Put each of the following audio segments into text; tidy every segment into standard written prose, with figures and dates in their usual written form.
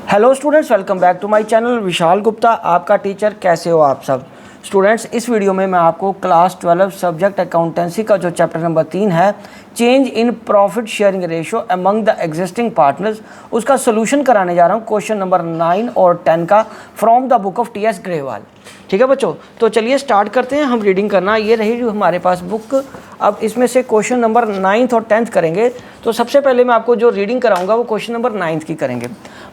Hello students, welcome back to my channel. Vishal Gupta आपका teacher. कैसे हो आप सब स्टूडेंट्स? इस वीडियो में मैं आपको क्लास 12 सब्जेक्ट अकाउंटेंसी का जो चैप्टर नंबर 3 है, change in profit sharing ratio among the existing partners, उसका सोल्यूशन कराने जा रहा हूँ। क्वेश्चन नंबर 9 और 10 का from the book of T.S.. Grewal. ठीक है बच्चों, तो चलिए स्टार्ट करते हैं हम रीडिंग करना। ये रही जो हमारे पास बुक। अब इसमें से क्वेश्चन नंबर 9 और 10 करेंगे। तो सबसे पहले मैं आपको जो रीडिंग कराऊंगा वो क्वेश्चन नंबर 9 की करेंगे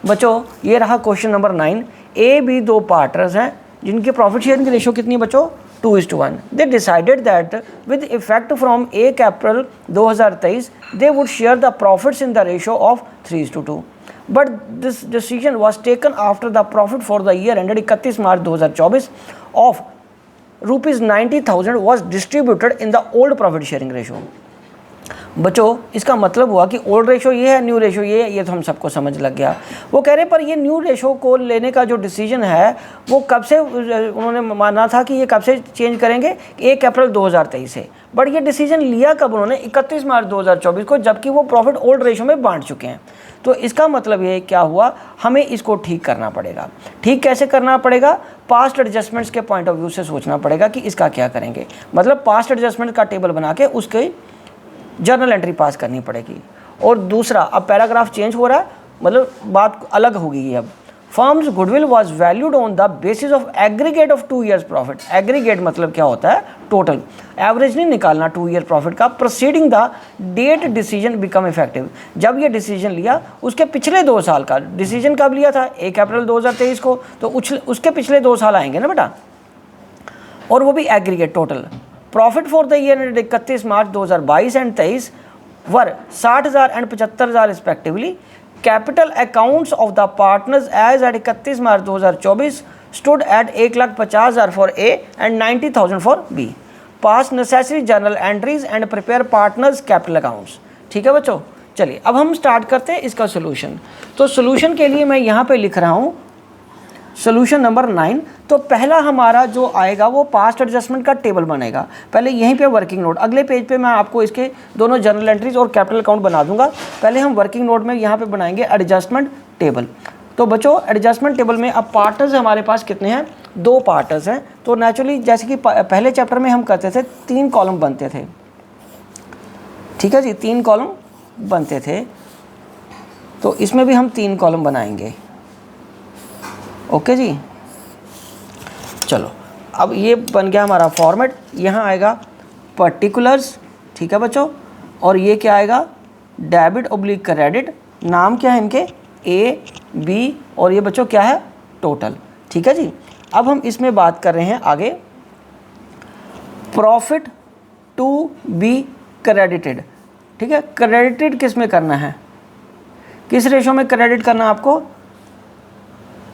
बच्चों। ये रहा क्वेश्चन नंबर 9। ए बी दो पार्टनर्स हैं जिनकी प्रॉफिट शेयरिंग की रेशियो कितनी है बच्चों? 2:1। They decided that with effect from 1 April 2023 they would share the profits in the ratio of 3:2। But this decision was taken after the profit for the year ended 31 March 2024 of ₹90,000 was distributed in the old profit sharing ratio. बच्चों, इसका मतलब हुआ कि old ratio ये है, new ratio ये है। ये तो हम सबको समझ लग गया। वो कह रहे पर ये न्यू रेशो को लेने का जो डिसीजन है वो कब से उन्होंने माना था कि ये कब से चेंज करेंगे? 1 अप्रैल 2023 से। बट ये डिसीजन लिया कब उन्होंने? 31 मार्च 2024 को, जबकि वो प्रॉफिट ओल्ड रेशो में बांट चुके हैं। तो इसका मतलब ये क्या हुआ, हमें इसको ठीक करना पड़ेगा। ठीक कैसे करना पड़ेगा? पास्ट एडजस्टमेंट्स के पॉइंट ऑफ व्यू से सोचना पड़ेगा कि इसका क्या करेंगे। मतलब पास्ट एडजस्टमेंट का टेबल बना के उसके जर्नल एंट्री पास करनी पड़ेगी। और दूसरा, अब पैराग्राफ चेंज हो रहा है, मतलब बात अलग हो गई है। अब firms goodwill was valued on the basis of aggregate of 2 years profit. Aggregate मतलब क्या होता है? टोटल। एवरेज नहीं निकालना 2 ईयर प्रॉफिट का। Proceeding the date decision become effective. जब ये डिसीजन लिया उसके पिछले 2 साल का। डिसीजन कब लिया था? 1 अप्रैल 2023 को। तो उसके पिछले 2 साल आएंगे ना बेटा, और वो भी aggregate total. Profit for the year ended 31 March 2022 and 23 were 60,000 and 75,000 respectively. Capital accounts of the partners as at 31 March 2024 stood at 1,50,000 for A and 90,000 for B. Pass necessary journal entries and prepare partners capital accounts. ठीक है बच्चों, चलिए अब हम start करते हैं इसका solution. तो सोल्यूशन के लिए मैं यहाँ पे लिख रहा हूँ सोल्यूशन नंबर 9। तो पहला हमारा जो आएगा वो पास्ट एडजस्टमेंट का टेबल बनेगा। पहले यहीं पे वर्किंग नोट, अगले पेज पे मैं आपको इसके दोनों जर्नल एंट्रीज और कैपिटल अकाउंट बना दूंगा। पहले हम वर्किंग नोट में यहाँ पे बनाएंगे एडजस्टमेंट टेबल। तो बच्चों, एडजस्टमेंट टेबल में अब पार्टनर्स हमारे पास कितने हैं? 2 पार्टनर्स हैं। तो नेचुरली जैसे कि पहले चैप्टर में हम करते थे 3 कॉलम बनते थे। ठीक है जी, 3 कॉलम बनते थे। तो इसमें भी हम 3 कॉलम बनाएंगे। ओके जी, चलो अब ये बन गया हमारा फॉर्मेट। यहाँ आएगा पर्टिकुलर्स। ठीक है बच्चों, और ये क्या आएगा? Debit oblique credit. नाम क्या है इनके? ए बी, और ये बच्चों क्या है? टोटल। ठीक है जी, अब हम इसमें बात कर रहे हैं आगे। Profit to be credited. ठीक है, क्रेडिटेड किस में करना है? किस रेशो में क्रेडिट करना है आपको?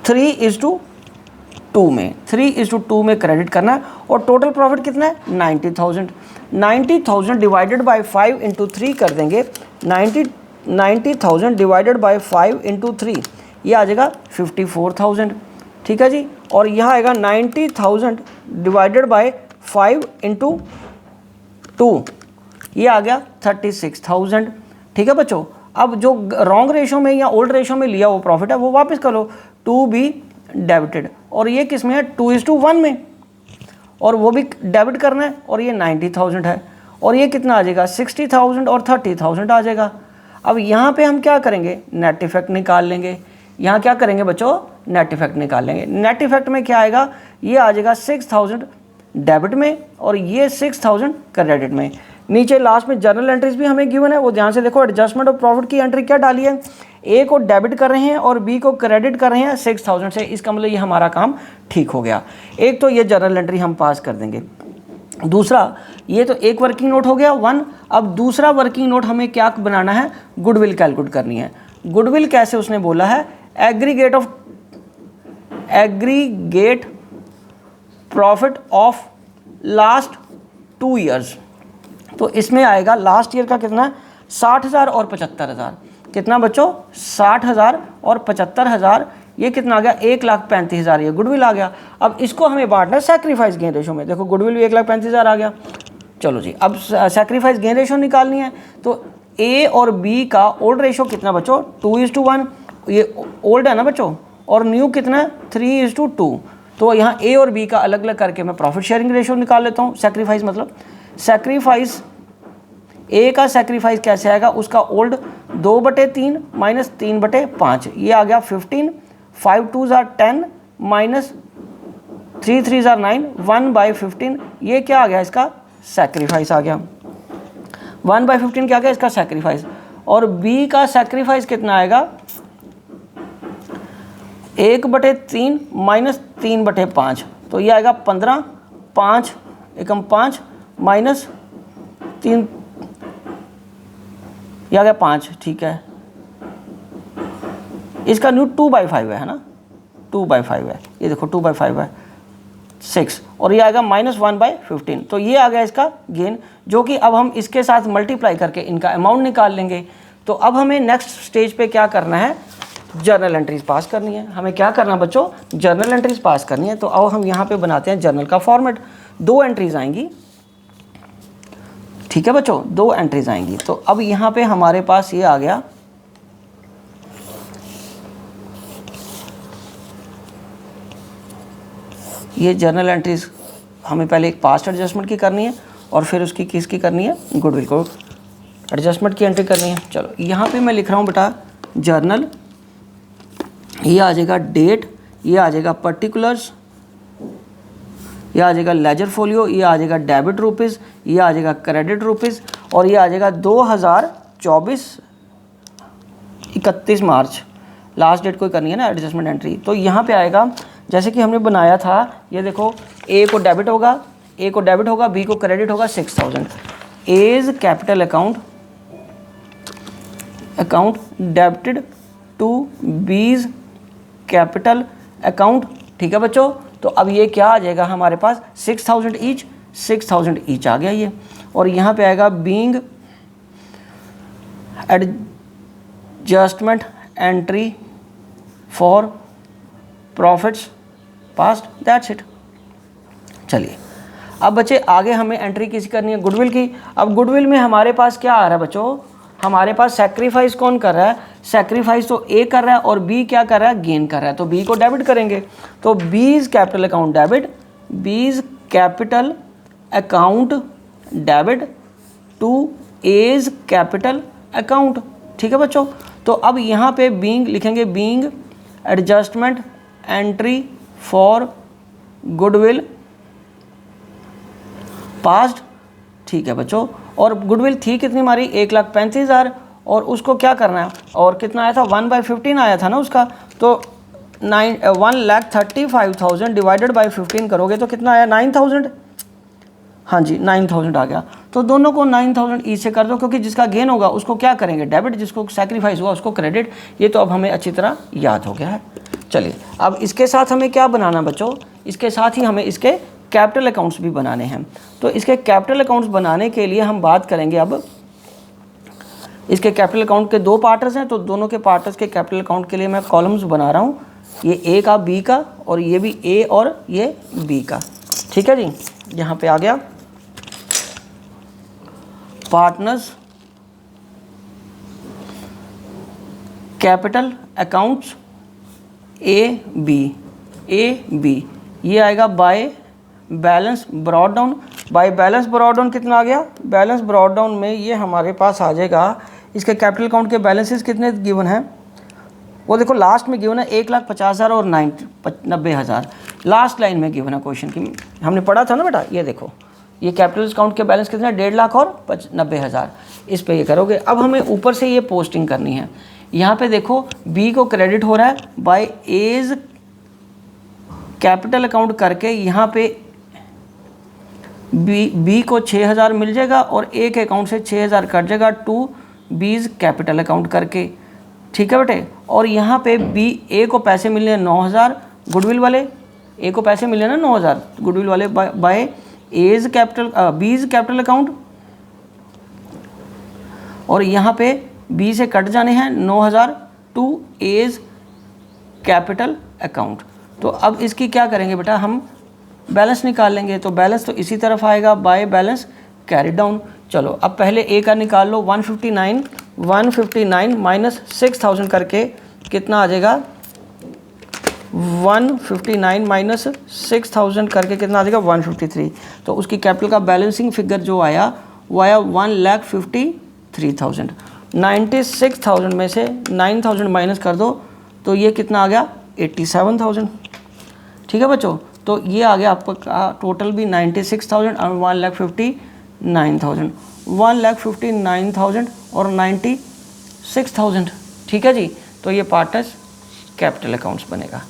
3:2 में। 3:2 में क्रेडिट करना है। और टोटल प्रॉफिट कितना है? 90,000। 90,000 डिवाइडेड बाय 5 इंटू 3 कर देंगे। 90,000 डिवाइडेड बाय 5 इंटू 3, ये आ जाएगा 54,000। ठीक है जी, और यहाँ आएगा 90,000 डिवाइडेड बाय 5 इंटू 2, ये आ गया 36,000। ठीक है बच्चों, अब जो रॉन्ग रेशो में या ओल्ड रेशो में लिया वो प्रॉफिट है वो वापस करो। टू बी डेबिटेड, और ये किस में है? 2:1 में, और वो भी डेबिट करना है। और ये 90,000 है, और ये कितना आ जाएगा? 60,000 और 30,000 आ जाएगा। अब यहाँ पे हम क्या करेंगे? नेट इफेक्ट निकाल लेंगे। यहाँ क्या करेंगे बच्चों? नेट इफेक्ट निकाल लेंगे। नेट इफेक्ट में क्या आएगा? ये आ जाएगा 6,000 डेबिट में और ये 6,000 क्रेडिट में। नीचे लास्ट में जर्नल एंट्रीज भी हमें गिवन है, वो ध्यान से देखो। एडजस्टमेंट ऑफ प्रॉफिट की एंट्री क्या डाली है? ए को डेबिट कर रहे हैं और बी को क्रेडिट कर रहे हैं 6,000 से। इसका मतलब ये हमारा काम ठीक हो गया। एक तो ये जर्नल एंट्री हम पास कर देंगे। दूसरा, ये तो एक वर्किंग नोट हो गया 1। अब दूसरा वर्किंग नोट हमें क्या बनाना है? गुडविल कैलकुलेट करनी है। गुडविल कैसे उसने बोला है? Aggregate profit of last 2 years. तो इसमें आएगा लास्ट ईयर का कितना? 60,000 और 75,000। कितना बच्चों? 60,000 और 75,000। ये कितना आ गया? 1,35,000। ये गुडविल आ गया। अब इसको हमें बांटना है सैक्रिफाइस गेन रेशो में। देखो गुडविल भी 1,35,000 आ गया। चलो जी, अब सैक्रिफाइस गेन रेशो निकालनी है। तो ए और बी का ओल्ड रेशो कितना बच्चों? 2:1, ये ओल्ड है ना बच्चों, और न्यू कितना है 3:2। तो यहाँ ए और बी का अलग अलग करके मैं प्रॉफिट शेयरिंग रेशो निकाल लेता हूँ। सेक्रीफाइस मतलब सेक्रीफाइस, ए का सेक्रीफाइस कैसे आएगा, उसका ओल्ड 2/3 माइनस 3/5, ये आ गया 15, 5 2s are 10 minus 3 3s are 9, 1/15, ये क्या आ गया इसका सेक्रीफाइस आ गया। 1/15 क्या आ गया इसका सेक्रीफाइस। और बी का सेक्रीफाइस कितना आएगा, 1/3 माइनस 3/5, तो ये आएगा 15, 5 एकम 5 माइनस 3, ये आ गया 5, ठीक है। इसका न्यू 2/5 है ना, 2/5 है, ये देखो 2/5 है 6, और ये आएगा -1/15। तो ये आ गया इसका गेन, जो कि अब हम इसके साथ मल्टीप्लाई करके इनका अमाउंट निकाल लेंगे। तो अब हमें नेक्स्ट स्टेज पे क्या करना है, जर्नल एंट्रीज पास करनी है। हमें क्या करना है बच्चों, जर्नल एंट्रीज पास करनी है। तो अब हम यहाँ पे बनाते हैं जर्नल का फॉर्मेट। 2 एंट्रीज आएंगी, ठीक है बच्चों, 2 एंट्रीज आएंगी। तो अब यहाँ पे हमारे पास ये आ गया, ये जर्नल एंट्रीज हमें पहले एक पास्ट एडजस्टमेंट की करनी है और फिर उसकी किसकी करनी है, गुडविल को एडजस्टमेंट की एंट्री करनी है। चलो यहाँ पे मैं लिख रहा हूँ बेटा जर्नल, ये आ जाएगा डेट, ये आ जाएगा पर्टिकुलर्स, ये आ जाएगा लेजर फोलियो, ये आ जाएगा डेबिट रुपीज़, ये आ जाएगा क्रेडिट रुपीज़, और ये आ जाएगा 2024 31 मार्च, लास्ट डेट कोई करनी है ना एडजस्टमेंट एंट्री। तो यहाँ पे आएगा जैसे कि हमने बनाया था, ये देखो ए को डेबिट होगा, ए को डेबिट होगा, बी को क्रेडिट होगा 6000 A's capital account debited to B's capital account, ठीक है बच्चों। तो अब ये क्या आ जाएगा हमारे पास 6000 ईच आ गया ये, और यहाँ पे आएगा being adjustment entry for profits past, that's it. चलिए अब बच्चे आगे हमें एंट्री किसी करनी है, गुडविल की। अब गुडविल में हमारे पास क्या आ रहा है बच्चों, हमारे पास सेक्रीफाइस कौन कर रहा है, सेक्रीफाइस तो ए कर रहा है और बी क्या कर रहा है, गेन कर रहा है। तो बी को डेबिट करेंगे, तो B's capital account debit, B's capital account debit to A's capital account, ठीक है बच्चों। तो अब यहाँ पे बीइंग लिखेंगे, being adjustment entry for goodwill passed, ठीक है बच्चों। और गुडविल थी कितनी हमारी 1,35,000, और उसको क्या करना है, और कितना आया था 1/15 आया था ना उसका, तो 1,35,000 डिवाइडेड बाई 15 करोगे तो कितना आया 9000, हाँ जी 9000 आ गया। तो दोनों को 9000 ई से कर दो, क्योंकि जिसका गेन होगा उसको क्या करेंगे डेबिट, जिसको सेक्रीफाइस हुआ उसको क्रेडिट। ये तो अब हमें अच्छी तरह याद हो गया है। चलिए अब इसके साथ हमें क्या बनाना बच्चों, इसके साथ ही हमें इसके कैपिटल अकाउंट्स भी बनाने हैं। तो इसके कैपिटल अकाउंट्स बनाने के लिए हम बात करेंगे, अब इसके कैपिटल अकाउंट के 2 पार्टर्स हैं, तो दोनों के पार्टर्स के कैपिटल अकाउंट के लिए मैं कॉलम्स बना रहा हूँ, ये ए का, बी का, और ये भी ए और ये बी का, ठीक है जी। यहाँ पे आ गया partners capital accounts A B, ये आएगा by balance brought down. By balance brought down कितना आ गया, बैलेंस ब्रॉड डाउन में ये हमारे पास आ जाएगा, इसके कैपिटल अकाउंट के बैलेंसेस कितने गिवन हैं, वो देखो लास्ट में गिवन है 1,50,000 और 90,000, लास्ट लाइन में गिवन है क्वेश्चन की, हमने पढ़ा था ना बेटा। ये देखो ये कैपिटल अकाउंट के बैलेंस कितना है 1.5 लाख और 90,000, इस पे ये करोगे। अब हमें ऊपर से ये पोस्टिंग करनी है। यहाँ पे देखो बी को क्रेडिट हो रहा है बाय एज कैपिटल अकाउंट करके, यहाँ पे बी को 6,000 मिल जाएगा और ए के अकाउंट से 6,000 कट जाएगा टू बीज कैपिटल अकाउंट करके, ठीक है बेटे। और यहाँ पे बी ए को पैसे मिलने 9,000 गुडविल वाले, ए को पैसे मिले ना 9,000 गुडविल वाले by A's capital B's capital account, और यहाँ पे बी से कट जाने हैं 9,000 टू एज कैपिटल अकाउंट। तो अब इसकी क्या करेंगे बेटा, हम बैलेंस निकाल लेंगे। तो बैलेंस तो इसी तरफ आएगा बाय बैलेंस कैरी डाउन। चलो अब पहले ए का निकाल लो, 159 माइनस 6,000 करके कितना आ जाएगा 159 माइनस 6000 करके कितना आ जाएगा 153। तो उसकी कैपिटल का बैलेंसिंग फिगर जो आया वो आया 1,53,000। 96,000 में से 9,000 माइनस कर दो तो ये कितना आ गया 87,000। ठीक है बच्चों, तो ये आ गया आपका टोटल भी 96,000 और 1,59,000, 1,59,000 और 96,000। ठीक है जी, तो ये पार्टनर्स कैपिटल अकाउंट्स बनेगा।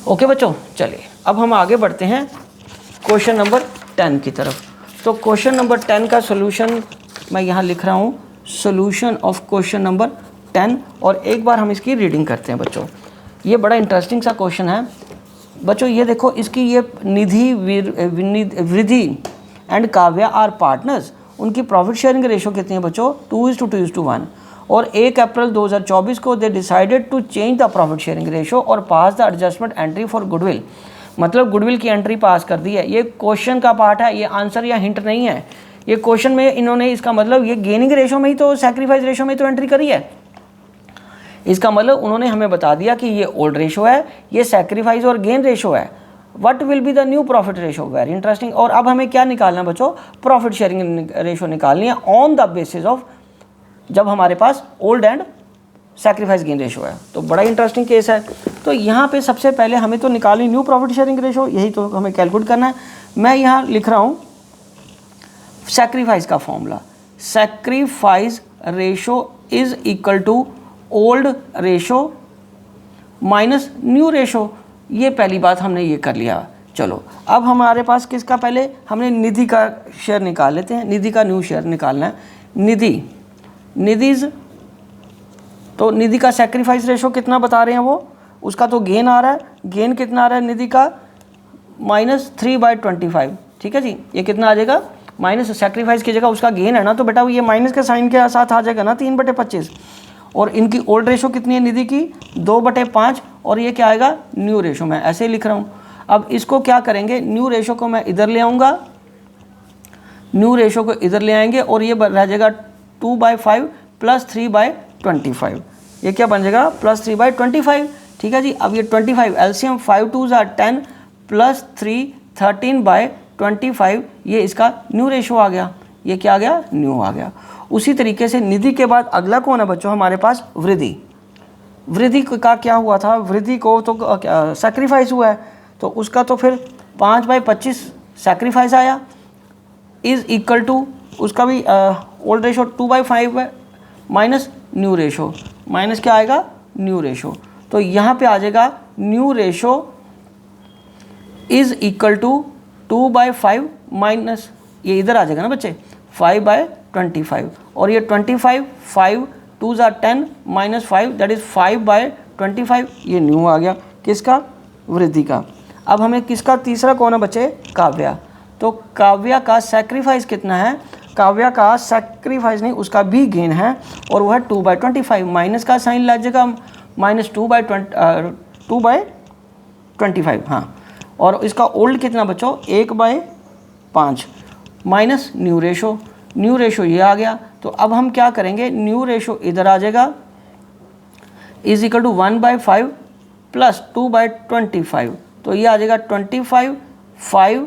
ओके बच्चों, चलिए अब हम आगे बढ़ते हैं क्वेश्चन नंबर 10 की तरफ। तो क्वेश्चन नंबर 10 का सोल्यूशन मैं यहाँ लिख रहा हूँ, सोल्यूशन ऑफ क्वेश्चन नंबर 10, और एक बार हम इसकी रीडिंग करते हैं बच्चों। ये बड़ा इंटरेस्टिंग सा क्वेश्चन है बच्चों। ये देखो, इसकी ये Nidhi, Vriddhi and Kavya are partners, उनकी प्रॉफिट शेयरिंग रेशो कितनी है बच्चों 2:1। और 1 अप्रैल 2024 को they decided to change the profit sharing ratio और pass the adjustment entry for goodwill. मतलब गुडविल की एंट्री पास कर दी है। ये क्वेश्चन का पार्ट है, ये आंसर या हिंट नहीं है। ये क्वेश्चन में इन्होंने, इसका मतलब ये गेनिंग रेशो में ही तो, सैक्रिफाइस रेशो में तो एंट्री करी है। इसका मतलब उन्होंने हमें बता दिया कि ये ओल्ड रेशो है, ये सैक्रिफाइस और गेन रेशो है। What will be the new profit ratio, very interesting. और अब हमें क्या निकालना है बच्चों, प्रॉफिट शेयरिंग रेशो निकालनी है ऑन द बेसिस ऑफ जब हमारे पास old and sacrifice gain ratio है। तो बड़ा इंटरेस्टिंग केस है। तो यहाँ पे सबसे पहले हमें तो निकालनी न्यू प्रॉफिट शेयरिंग रेशो, यही तो हमें कैलकुलेट करना है। मैं यहाँ लिख रहा हूँ सैक्रिफाइस का formula, sacrifice ratio is equal to old ratio minus new ratio. ये पहली बात हमने ये कर लिया। चलो अब हमारे पास किसका, पहले हमने निधि का शेयर निकाल लेते हैं। निधि का न्यू शेयर निकालना है। निधिज, तो निधि का सैक्रिफाइस रेशो कितना बता रहे हैं वो, उसका तो गेन आ रहा है। गेन कितना आ रहा है निधि का -3/25। ठीक है जी, ये कितना आ जाएगा, माइनस सैक्रिफाइस की जगह उसका गेन है ना, तो बेटा ये माइनस के साइन के साथ आ जाएगा ना 3/25। और इनकी ओल्ड रेशो कितनी है निधि की 2/5, और ये क्या आएगा न्यू रेशो। मैं ऐसे ही लिख रहा हूँ। अब इसको क्या करेंगे, न्यू रेशो को मैं इधर ले आऊँगा, न्यू रेशो को इधर ले आएंगे और ये रह जाएगा 2/5 प्लस 3/25। ये क्या बन जाएगा +3/25। ठीक है जी, अब ये 25 एलसीएम 5 2s are 10 प्लस 3 13/25, ये इसका न्यू रेशो आ गया। ये क्या आ गया, न्यू आ गया। उसी तरीके से निधि के बाद अगला कौन है बच्चों हमारे पास, वृद्धि। वृद्धि का क्या हुआ था, वृद्धि को तो सैक्रिफाइस हुआ है, तो उसका तो फिर 5/25 सैक्रिफाइस आया, इज इक्वल टू उसका भी old ratio 2/5 minus new ratio, minus क्या आएगा न्यू रेशो। तो यहाँ पे आ जाएगा new ratio is equal to 2/5 minus, ये इधर आ जाएगा ना बच्चे 5/25, और ये 25 5 2s are 10 minus 5 that is 5/25। ये न्यू आ गया किसका, वृद्धि का। अब हमें किसका तीसरा कौन है बच्चे, काव्या। तो काव्या का सैक्रिफाइस कितना है, काव्या का सैक्रिफाइस नहीं उसका भी गेन है, और वह है 2/25। माइनस का साइन लग जाएगा -2/25। हाँ, और इसका ओल्ड कितना बच्चों 1/5 minus new ratio, new ratio ये आ गया। तो अब हम क्या करेंगे, न्यू रेशो इधर आ जाएगा इज इक्वल टू 1/5 प्लस 2/25। तो ये आ जाएगा 25 5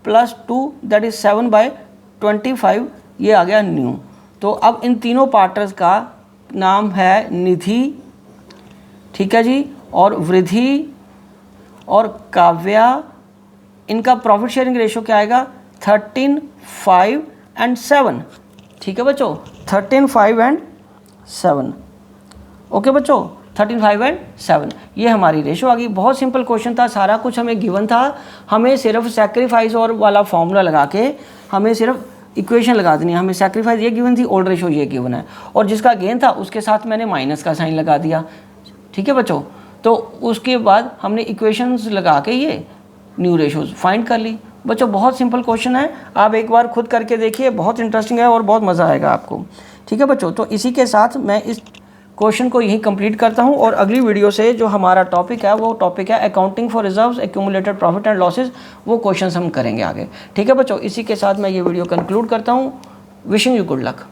प्लस 2 दैट इज 7/25। ये आ गया न्यू। तो अब इन तीनों पार्टनर्स का नाम है निधि, ठीक है जी, और वृद्धि और काव्या। इनका प्रॉफिट शेयरिंग रेशो क्या आएगा 13 5 एंड 7। ठीक है बच्चों, 13 5 एंड 7। ओके बच्चों, 13 5 एंड 7 ये हमारी रेशो आ गई। बहुत सिंपल क्वेश्चन था, सारा कुछ हमें गिवन था। हमें सिर्फ सैक्रिफाइस और वाला फॉर्मूला लगा के हमें सिर्फ इक्वेशन लगा देनी है। हमें सैक्रिफाइस ये गिवन थी, ओल्ड रेशो ये गिवन है, और जिसका गेन था उसके साथ मैंने माइनस का साइन लगा दिया। ठीक है बच्चों, तो उसके बाद हमने इक्वेशंस लगा के ये न्यू रेशोज फाइंड कर ली। बच्चों बहुत सिंपल क्वेश्चन है, आप एक बार खुद करके देखिए, बहुत इंटरेस्टिंग है और बहुत मज़ा आएगा आपको। ठीक है बच्चों, तो इसी के साथ मैं इस क्वेश्चन को यहीं कंप्लीट करता हूं, और अगली वीडियो से जो हमारा टॉपिक है वो टॉपिक है accounting for reserves accumulated profit and losses. वो क्वेश्चंस हम करेंगे आगे। ठीक है बच्चों, इसी के साथ मैं ये वीडियो कंक्लूड करता हूं। Wishing you good luck.